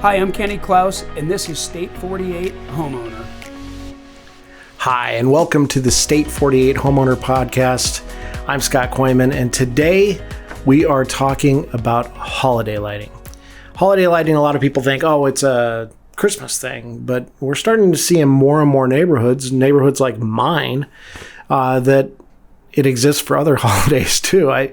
Hi, I'm Kenny Klaus, and this is State 48 Homeowner. Hi, and welcome to the State 48 Homeowner Podcast. I'm Scott Koyman, and today we are talking about holiday lighting. Holiday lighting, a lot of people think, oh, it's a Christmas thing, but we're starting to see in more and more neighborhoods like mine, that it exists for other holidays too.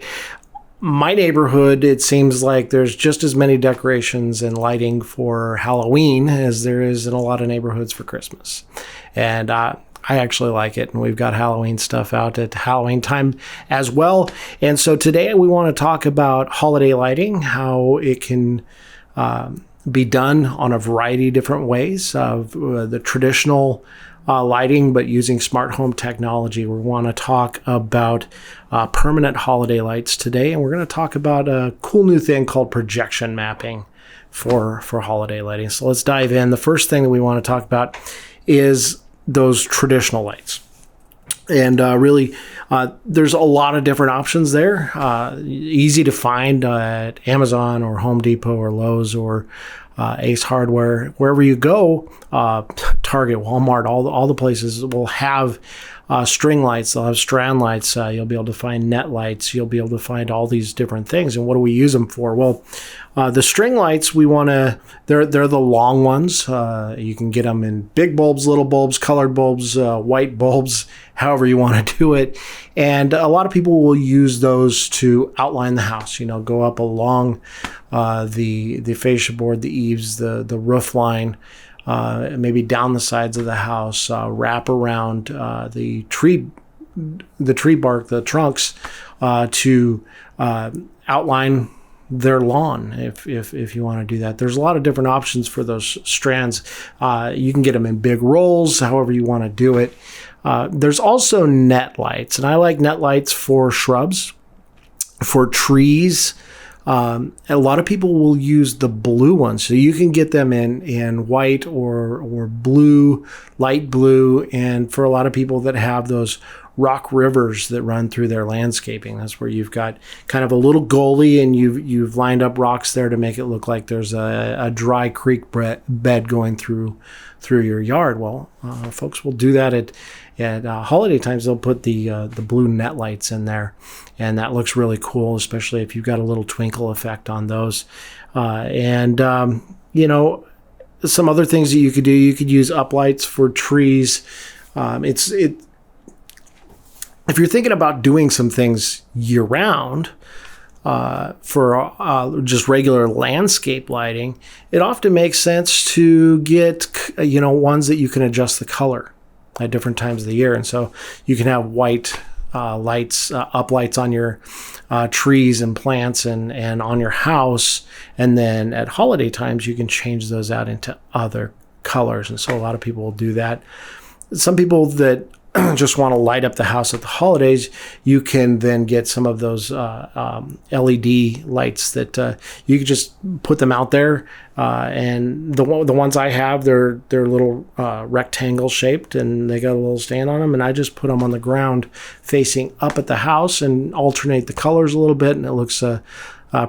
My neighborhood, it seems like there's just as many decorations and lighting for Halloween as there is in a lot of neighborhoods for Christmas. And I actually like it. And we've got Halloween stuff out at Halloween time as well. And so today we want to talk about holiday lighting, how it can be done on a variety of different ways of the traditional lighting, but using smart home technology. We want to talk about permanent holiday lights today, and we're going to talk about a cool new thing called projection mapping for holiday lighting. So let's dive in. The first thing that we want to talk about is those traditional lights. And really, there's a lot of different options there. Easy to find at Amazon or Home Depot or Lowe's or Ace Hardware. Wherever you go, Target, Walmart, all the places will have string lights. They'll have strand lights. You'll be able to find net lights. You'll be able to find all these different things. And what do we use them for? Well, the string lights, they're the long ones. You can get them in big bulbs, little bulbs, colored bulbs, white bulbs, however you want to do it. And a lot of people will use those to outline the house, go up along the fascia board, the eaves, the roof line, maybe down the sides of the house, wrap around the tree bark, the trunks, to outline their lawn if you want to do that. There's a lot of different options for those strands. You can get them in big rolls, however you want to do it. There's also net lights, and I like net lights for shrubs, for trees. A lot of people will use the blue ones, so you can get them in white or blue, light blue, and for a lot of people that have those rock rivers that run through their landscaping, that's where you've got kind of a little gully and you've lined up rocks there to make it look like there's a dry creek bed going through your yard. Well, folks will do that at holiday times. They'll put the blue net lights in there, and that looks really cool, especially if you've got a little twinkle effect on those. Some other things that you could do. You could use uplights for trees. If you're thinking about doing some things year round, for just regular landscape lighting, it often makes sense to get ones that you can adjust the color at different times of the year. And so you can have white lights, uplights on your trees and plants and on your house. And then at holiday times, you can change those out into other colors. And so a lot of people will do that. Some people that just want to light up the house at the holidays, you can then get some of those LED lights that you can just put them out there. And the ones I have, they're little rectangle shaped, and they got a little stand on them. And I just put them on the ground facing up at the house and alternate the colors a little bit, and it looks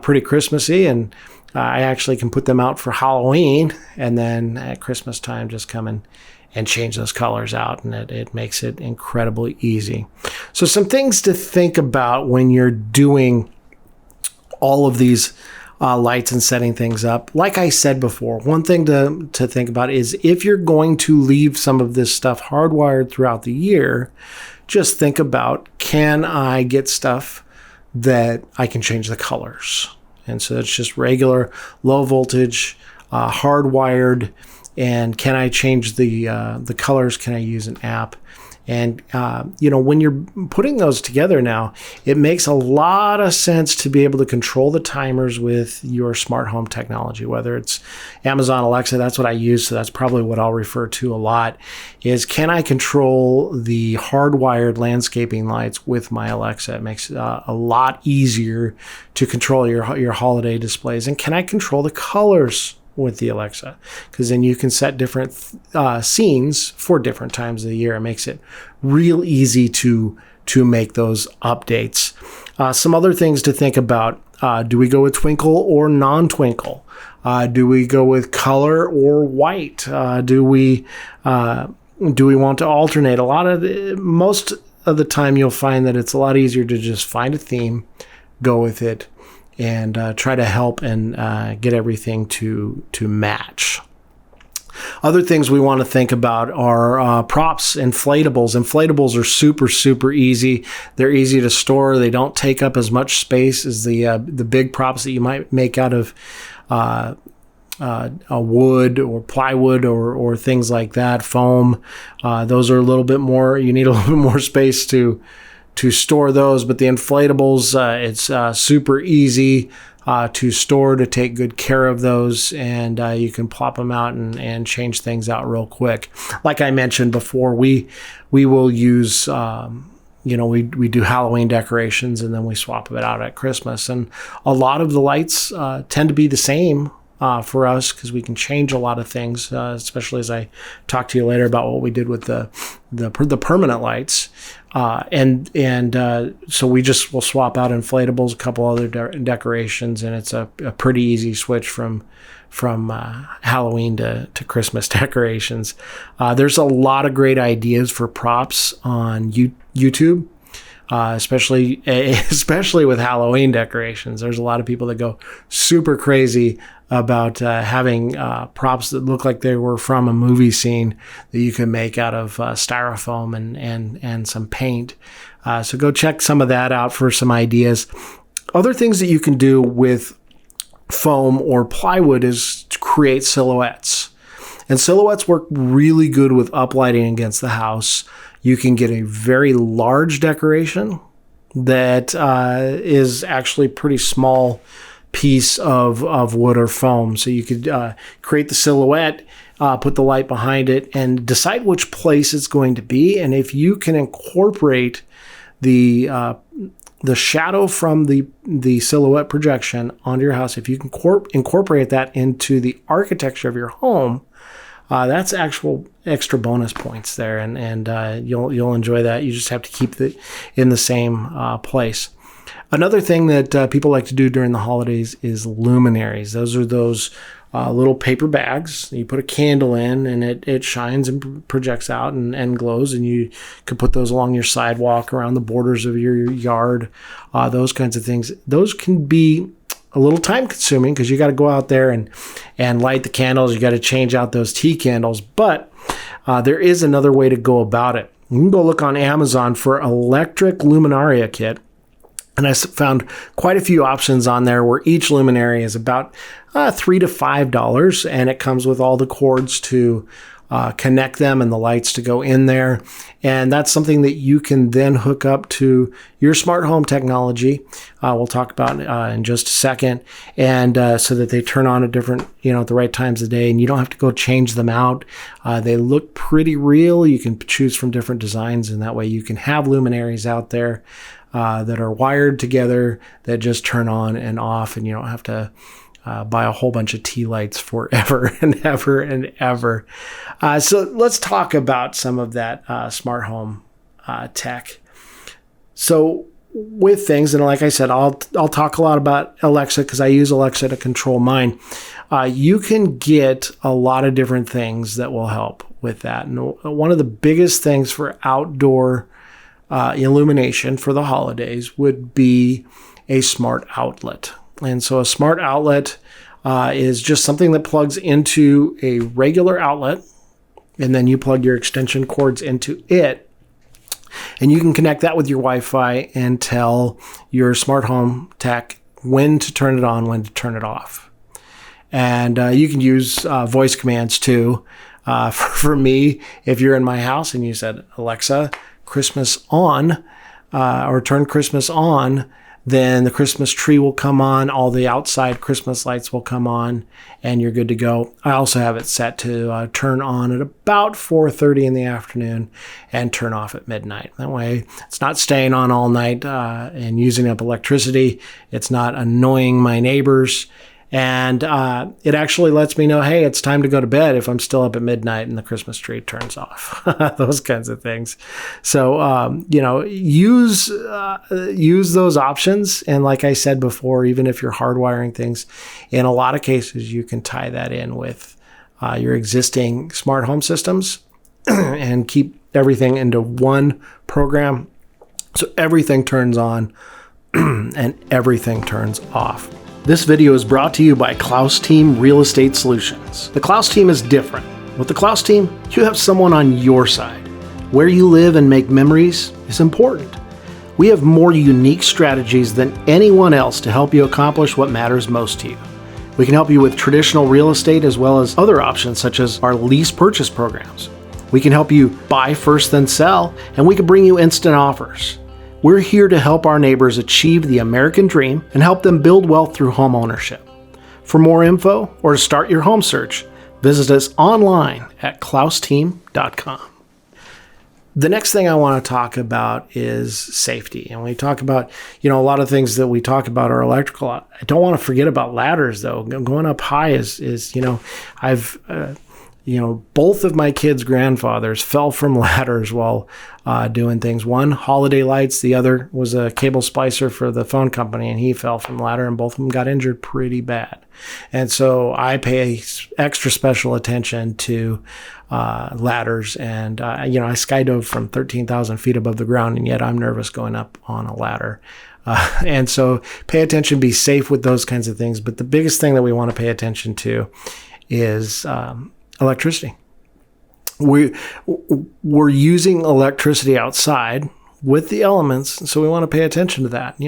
pretty Christmassy. And I actually can put them out for Halloween, and then at Christmas time just come in and change those colors out, and it makes it incredibly easy. So some things to think about when you're doing all of these lights and setting things up. Like I said before, one thing to think about is if you're going to leave some of this stuff hardwired throughout the year, just think about, can I get stuff that I can change the colors? And so it's just regular low voltage, hardwired. And can I change the colors? Can I use an app? And, when you're putting those together now, it makes a lot of sense to be able to control the timers with your smart home technology, whether it's Amazon Alexa. That's what I use. So that's probably what I'll refer to a lot is, can I control the hardwired landscaping lights with my Alexa? It makes it a lot easier to control your holiday displays. And can I control the colors with the Alexa? Because then you can set different scenes for different times of the year. It makes it real easy to to make those updates. Some other things to think about. Do we go with twinkle or non-twinkle? Do we go with color or white? Do we want to alternate? Most of the time you'll find that it's a lot easier to just find a theme, go with it, and try to help and get everything to match. Other things we want to think about are props, inflatables. Inflatables are super, super easy. They're easy to store. They don't take up as much space as the big props that you might make out of a wood or plywood or things like that, foam. Those are a little bit more, you need a little bit more space to store those, but the inflatables, it's super easy to store, to take good care of those, and you can plop them out and change things out real quick. Like I mentioned before, we will use, we do Halloween decorations and then we swap it out at Christmas. And a lot of the lights tend to be the same for us because we can change a lot of things, especially as I talk to you later about what we did with the permanent lights. So we'll swap out inflatables, a couple other decorations, and it's a pretty easy switch from Halloween to Christmas decorations. There's a lot of great ideas for props on YouTube. Especially with Halloween decorations. There's a lot of people that go super crazy about having props that look like they were from a movie scene that you can make out of styrofoam and some paint. So go check some of that out for some ideas. Other things that you can do with foam or plywood is to create silhouettes. And silhouettes work really good with uplighting against the house. You can get a very large decoration that is actually a pretty small piece of wood or foam. So you could create the silhouette, put the light behind it, and decide which place it's going to be. And if you can incorporate the shadow from the silhouette projection onto your house, if you can incorporate that into the architecture of your home, that's actual extra bonus points there, and you'll enjoy that. You just have to keep it in the same place. Another thing that people like to do during the holidays is luminaries. Those are those little paper bags. You put a candle in, and it shines and projects out and glows, and you could put those along your sidewalk, around the borders of your yard, those kinds of things. Those can be a little time consuming because you got to go out there and light the candles. You got to change out those tea candles, but there is another way to go about it. You can go look on Amazon for electric luminaria kit. And I found quite a few options on there where each luminary is about $3 to $5, and it comes with all the cords to connect them and the lights to go in there. And that's something that you can then hook up to your smart home technology. We'll talk about in just a second. And so that they turn on at different, at the right times of day, and you don't have to go change them out. They look pretty real. You can choose from different designs, and that way you can have luminaries out there that are wired together that just turn on and off, and you don't have to buy a whole bunch of tea lights forever and ever and ever. So let's talk about some of that smart home tech. So with things, and like I said, I'll talk a lot about Alexa because I use Alexa to control mine. You can get a lot of different things that will help with that. And one of the biggest things for outdoor illumination for the holidays would be a smart outlet. And so a smart outlet is just something that plugs into a regular outlet, and then you plug your extension cords into it, and you can connect that with your Wi-Fi and tell your smart home tech when to turn it on, when to turn it off. And you can use voice commands too. For me, if you're in my house and you said, Alexa, Christmas on, or turn Christmas on, then the Christmas tree will come on, all the outside Christmas lights will come on, and you're good to go. I also have it set to turn on at about 4:30 in the afternoon and turn off at midnight. That way, it's not staying on all night and using up electricity. It's not annoying my neighbors, And it actually lets me know, hey, it's time to go to bed if I'm still up at midnight and the Christmas tree turns off. Those kinds of things. So, use those options. And like I said before, even if you're hardwiring things, in a lot of cases, you can tie that in with your existing smart home systems and keep everything into one program. So everything turns on and everything turns off. This video is brought to you by Klaus Team Real Estate Solutions. The Klaus Team is different. With the Klaus Team, you have someone on your side. Where you live and make memories is important. We have more unique strategies than anyone else to help you accomplish what matters most to you. We can help you with traditional real estate as well as other options such as our lease purchase programs. We can help you buy first then sell, and we can bring you instant offers. We're here to help our neighbors achieve the American dream and help them build wealth through home ownership. For more info or to start your home search, visit us online at klausteam.com. The next thing I want to talk about is safety. And we talk about, a lot of things that we talk about are electrical. I don't want to forget about ladders though. Going up high is I've both of my kids' grandfathers fell from ladders while doing things. One, holiday lights. The other was a cable splicer for the phone company, and he fell from the ladder, and both of them got injured pretty bad. And so I pay extra special attention to ladders. And, I skydove from 13,000 feet above the ground, and yet I'm nervous going up on a ladder. And so pay attention, be safe with those kinds of things. But the biggest thing that we want to pay attention to is electricity. We're using electricity outside with the elements, so we want to pay attention to that.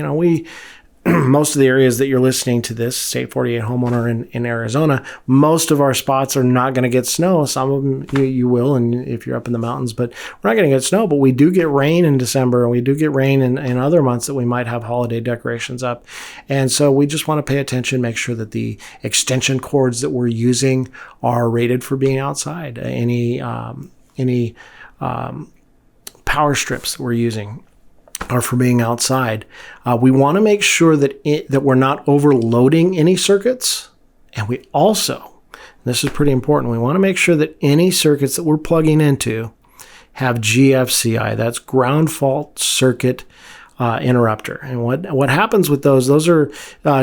Most of the areas that you're listening to this, State 48 Homeowner in Arizona, most of our spots are not going to get snow. Some of them you will, and if you're up in the mountains, but we're not going to get snow. But we do get rain in December, and we do get rain in other months that we might have holiday decorations up. And so we just want to pay attention, make sure that the extension cords that we're using are rated for being outside. Any power strips that we're using are for being outside. We want to make sure that we're not overloading any circuits. And we also, this is pretty important, we want to make sure that any circuits that we're plugging into have GFCI. That's ground fault circuit interrupter. And what happens with those are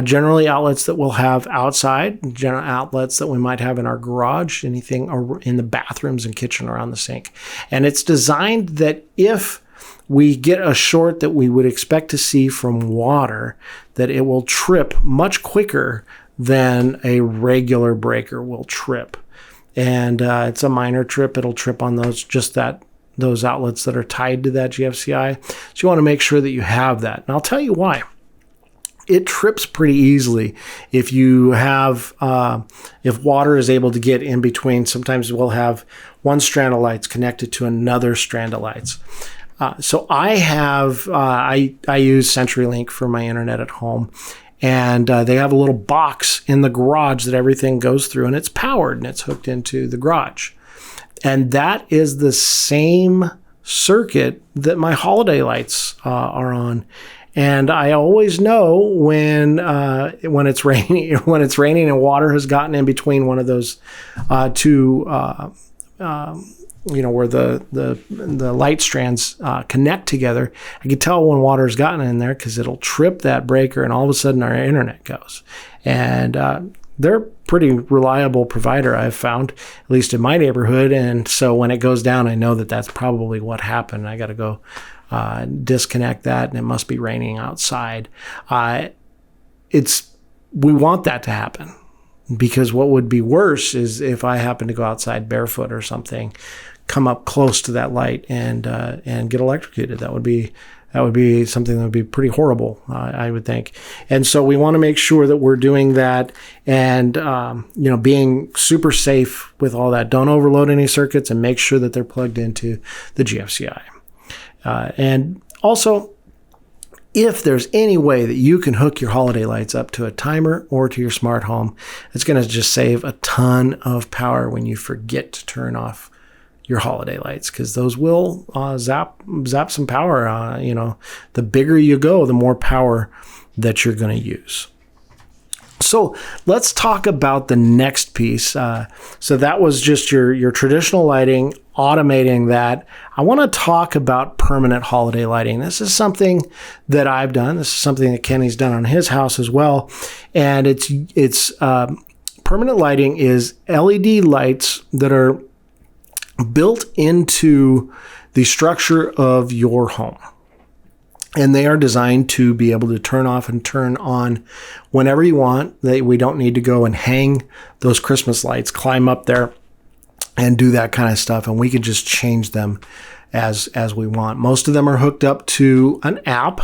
generally outlets that we'll have outside, general outlets that we might have in our garage, anything in the bathrooms and kitchen around the sink. And it's designed that if we get a short that we would expect to see from water, that it will trip much quicker than a regular breaker will trip. And it's a minor trip. It'll trip on those outlets that are tied to that GFCI. So you want to make sure that you have that. And I'll tell you why. It trips pretty easily if you have, if water is able to get in between. Sometimes we'll have one strand of lights connected to another strand of lights. So I use CenturyLink for my internet at home, and they have a little box in the garage that everything goes through, and it's powered and it's hooked into the garage. And that is the same circuit that my holiday lights are on. And I always know when it's raining, and water has gotten in between one of those two where the light strands connect together. I can tell when water's gotten in there because it'll trip that breaker, and all of a sudden our internet goes. And they're a pretty reliable provider, I've found, at least in my neighborhood. And so when it goes down, I know that that's probably what happened. I got to go disconnect that, and it must be raining outside. We want that to happen, because what would be worse is if I happen to go outside barefoot or something, come up close to that light and get electrocuted. That would be something that would be pretty horrible, I would think. And so we want to make sure that we're doing that and being super safe with all that. Don't overload any circuits, and make sure that they're plugged into the GFCI. And also, if there's any way that you can hook your holiday lights up to a timer or to your smart home, it's going to just save a ton of power when you forget to turn off your holiday lights, because those will zap some power. The bigger you go, the more power that you're going to use. So let's talk about the next piece. So that was just your traditional lighting, automating that. I want to talk about permanent holiday lighting. This is something that I've done. This is something that Kenny's done on his house as well. And it's permanent lighting is LED lights that are built into the structure of your home. And they are designed to be able to turn off and turn on whenever you want. We don't need to go and hang those Christmas lights, climb up there and do that kind of stuff. And we can just change them as we want. Most of them are hooked up to an app.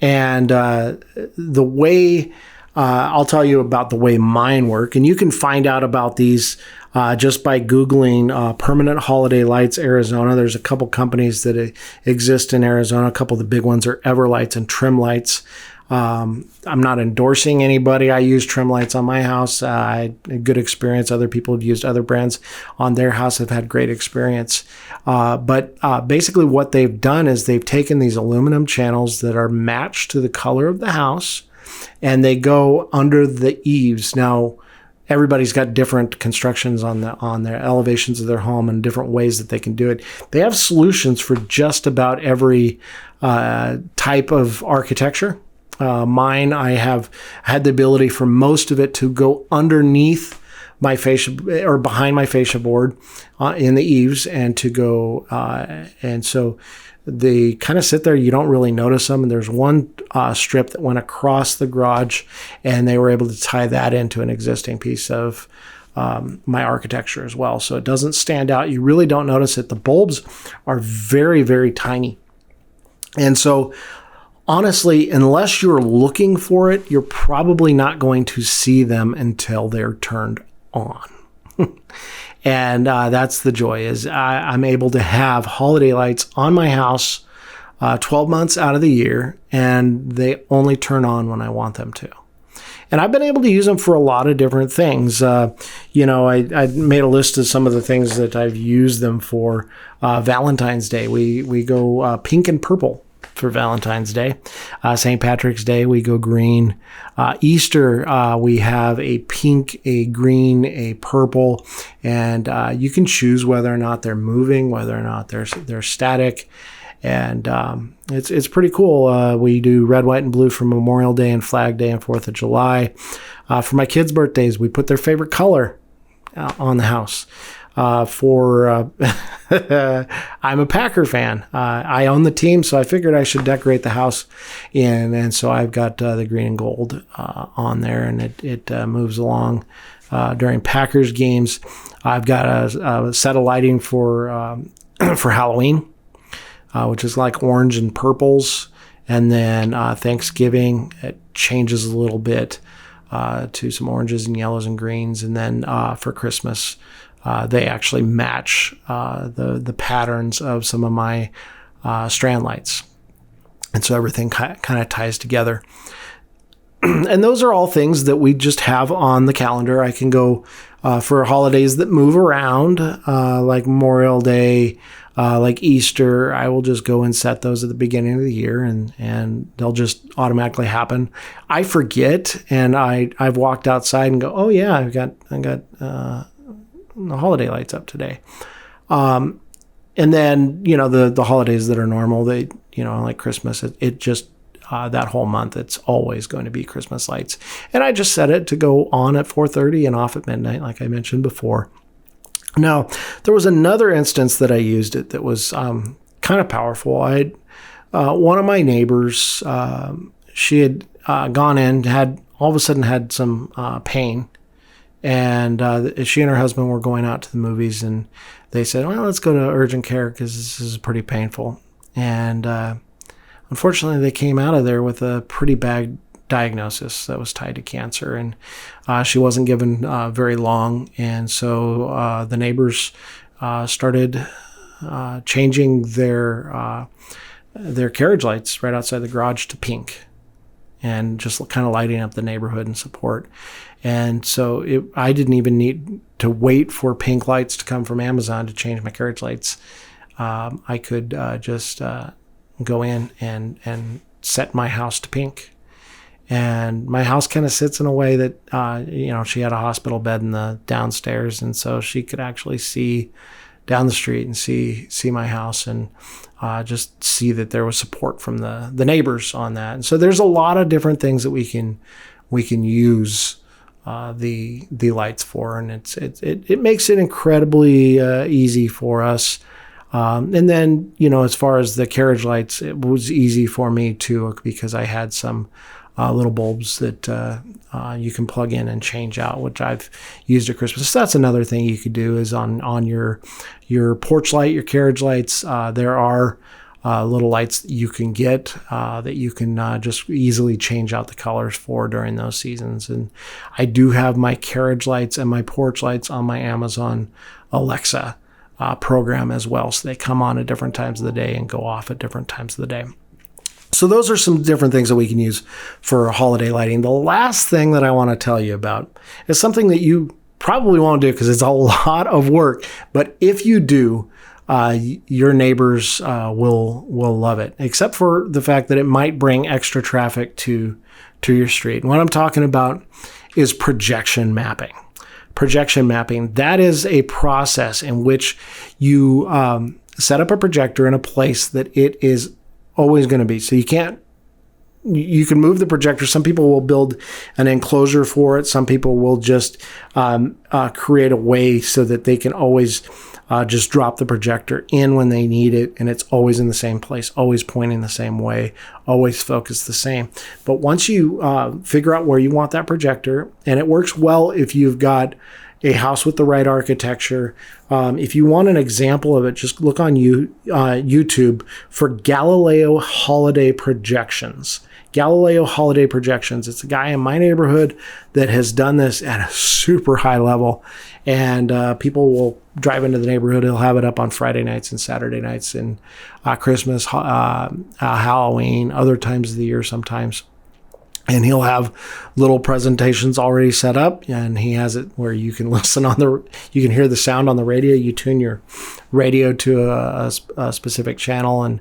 And the way I'll tell you about the way mine work. And you can find out about these just by Googling Permanent Holiday Lights Arizona. There's a couple companies that exist in Arizona. A couple of the big ones are Everlights and Trim Lights. I'm not endorsing anybody. I use Trim Lights on my house. I had a good experience. Other people have used other brands on their house, have had great experience. But basically what they've done is they've taken these aluminum channels that are matched to the color of the house, and they go under the eaves. Now, everybody's got different constructions on their elevations of their home and different ways that they can do it. They have solutions for just about every type of architecture. Mine, I have had the ability for most of it to go underneath my fascia or behind my fascia board in the eaves, and to go and so they kind of sit there. You don't really notice them. And there's one strip that went across the garage, and they were able to tie that into an existing piece of my architecture as well. So it doesn't stand out. You really don't notice it. The bulbs are very, very tiny. And so honestly, unless you're looking for it, you're probably not going to see them until they're turned on. And that's the joy, is I'm able to have holiday lights on my house 12 months out of the year, and they only turn on when I want them to. And I've been able to use them for a lot of different things. I made a list of some of the things that I've used them for. Valentine's Day, we go pink and purple for Valentine's Day. St. Patrick's Day, we go green. Easter, we have a pink, a green, a purple, and you can choose whether or not they're moving, whether or not they're static. And it's pretty cool. We do red, white, and blue for Memorial Day and Flag Day and 4th of July. For my kids' birthdays, we put their favorite color on the house. I'm a Packer fan. I own the team, so I figured I should decorate the house and so I've got the green and gold on there, and it moves along during Packers games. I've got a set of lighting for Halloween, which is like orange and purples, and then Thanksgiving, it changes a little bit to some oranges and yellows and greens, and then for Christmas, they actually match the patterns of some of my strand lights. And so everything kind of ties together. And those are all things that we just have on the calendar. I can go for holidays that move around, like Memorial Day, like Easter. I will just go and set those at the beginning of the year, and they'll just automatically happen. I forget, and I've walked outside and go, oh yeah, I got the holiday lights up today. And then, the holidays that are normal, they, like Christmas, it just, that whole month, it's always going to be Christmas lights. And I just set it to go on at 4:30 and off at midnight, like I mentioned before. Now, there was another instance that I used it that was kind of powerful. One of my neighbors, she had gone in, all of a sudden had some pain. And she and her husband were going out to the movies, and they said, well, let's go to urgent care because this is pretty painful. And unfortunately, they came out of there with a pretty bad diagnosis that was tied to cancer. And she wasn't given very long. And so the neighbors started changing their carriage lights right outside the garage to pink, and just kind of lighting up the neighborhood in support. And so I didn't even need to wait for pink lights to come from Amazon to change my carriage lights. I could just go in and set my house to pink. And my house kind of sits in a way that, she had a hospital bed in the downstairs. And so she could actually see down the street and see my house and just see that there was support from the neighbors on that. And so there's a lot of different things that we can use the lights for, and it makes it incredibly easy for us. And then, as far as the carriage lights, it was easy for me too, because I had some little bulbs that you can plug in and change out, which I've used at Christmas. So that's another thing you could do is on your porch light, your carriage lights. There are little lights that you can get that you can just easily change out the colors for during those seasons. And I do have my carriage lights and my porch lights on my Amazon Alexa program as well. So they come on at different times of the day and go off at different times of the day. So those are some different things that we can use for holiday lighting. The last thing that I want to tell you about is something that you probably won't do because it's a lot of work. But if you do, your neighbors will love it, except for the fact that it might bring extra traffic to your street. And what I'm talking about is projection mapping. Projection mapping, that is a process in which you set up a projector in a place that it is always going to be. So you can move the projector. Some people will build an enclosure for it. Some people will just create a way so that they can always just drop the projector in when they need it, and it's always in the same place, always pointing the same way, always focused the same. But once you figure out where you want that projector, and it works well if you've got a house with the right architecture. If you want an example of it, just look on YouTube for Galileo holiday projections. Galileo holiday projections. It's a guy in my neighborhood that has done this at a super high level, and people will drive into the neighborhood. He'll have it up on Friday nights and Saturday nights, and Christmas, Halloween, other times of the year sometimes. And he'll have little presentations already set up, and he has it where you can listen you can hear the sound on the radio. You tune your radio to a specific channel, and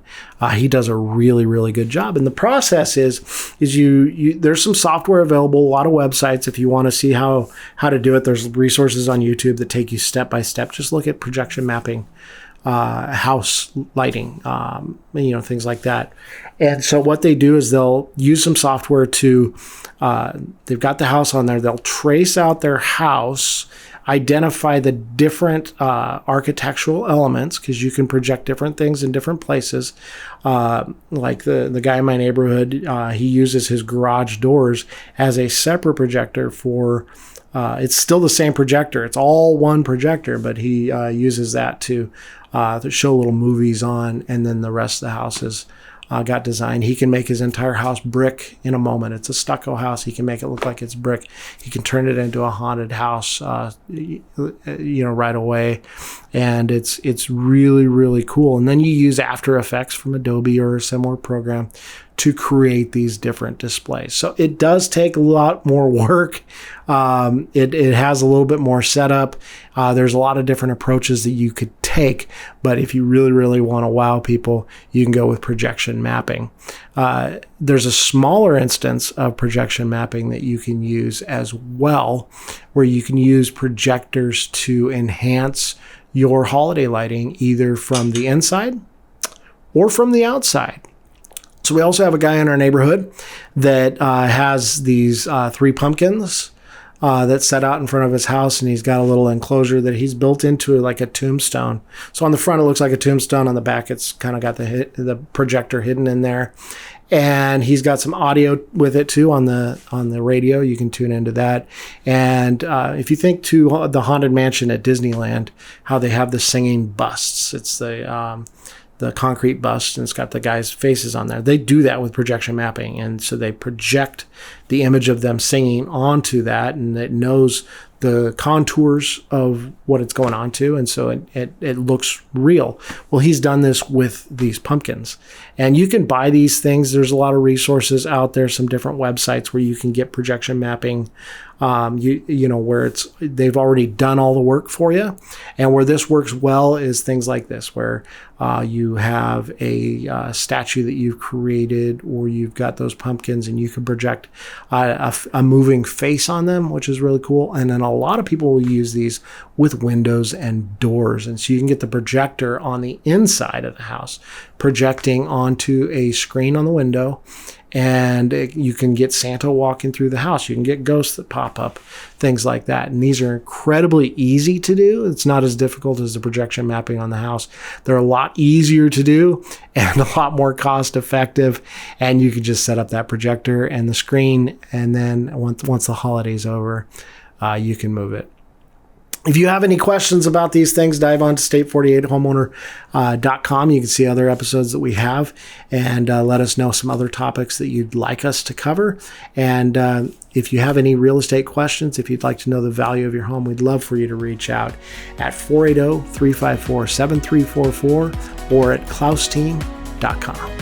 he does a really, really good job. And the process is you there's some software available, a lot of websites. If you want to see how to do it, there's resources on YouTube that take you step by step. Just look at projection mapping, house lighting, things like that. And so what they do is they'll use some software to, they've got the house on there. They'll trace out their house, identify the different architectural elements, because you can project different things in different places. Like the guy in my neighborhood, he uses his garage doors as a separate projector for, it's still the same projector. It's all one projector, but he uses that to show little movies on, and then the rest of the house is got designed. He can make his entire house brick in a moment. It's a stucco house. He can make it look like it's brick. He can turn it into a haunted house, right away. And it's really, really cool. And then you use After Effects from Adobe or a similar program to create these different displays. So it does take a lot more work. It has a little bit more setup. There's a lot of different approaches that you could take, but if you really, really want to wow people, you can go with projection mapping. There's a smaller instance of projection mapping that you can use as well, where you can use projectors to enhance your holiday lighting, either from the inside or from the outside. So we also have a guy in our neighborhood that has these 3 pumpkins that's set out in front of his house, and he's got a little enclosure that he's built into like a tombstone. So on the front it looks like a tombstone. On the back it's kind of got the projector hidden in there, and he's got some audio with it too on the radio. You can tune into that. And if you think to the Haunted Mansion at Disneyland, how they have the singing busts, it's the concrete bust, and it's got the guys' faces on there. They do that with projection mapping, and so they project the image of them singing onto that, and it knows the contours of what it's going on to, and so it looks real. Well, he's done this with these pumpkins, and you can buy these things. There's a lot of resources out there, some different websites where you can get projection mapping, where they've already done all the work for you. And where this works well is things like this, where you have a statue that you've created, or you've got those pumpkins, and you can project a moving face on them, which is really cool. And then a lot of people will use these with windows and doors. And so you can get the projector on the inside of the house, projecting onto a screen on the window. And you can get Santa walking through the house. You can get ghosts that pop up, things like that. And these are incredibly easy to do. It's not as difficult as the projection mapping on the house. They're a lot easier to do and a lot more cost effective. And you can just set up that projector and the screen. And then once the holiday's over, you can move it. If you have any questions about these things, dive on to state48homeowner.com. You can see other episodes that we have and let us know some other topics that you'd like us to cover. And if you have any real estate questions, if you'd like to know the value of your home, we'd love for you to reach out at 480-354-7344 or at klausteam.com.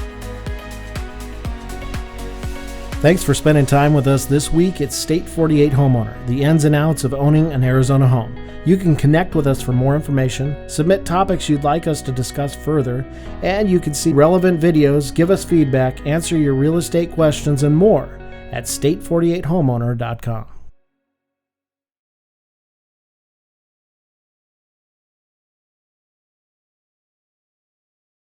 Thanks for spending time with us this week at State 48 Homeowner, the ins and outs of owning an Arizona home. You can connect with us for more information, submit topics you'd like us to discuss further, and you can see relevant videos, give us feedback, answer your real estate questions, and more at state48homeowner.com.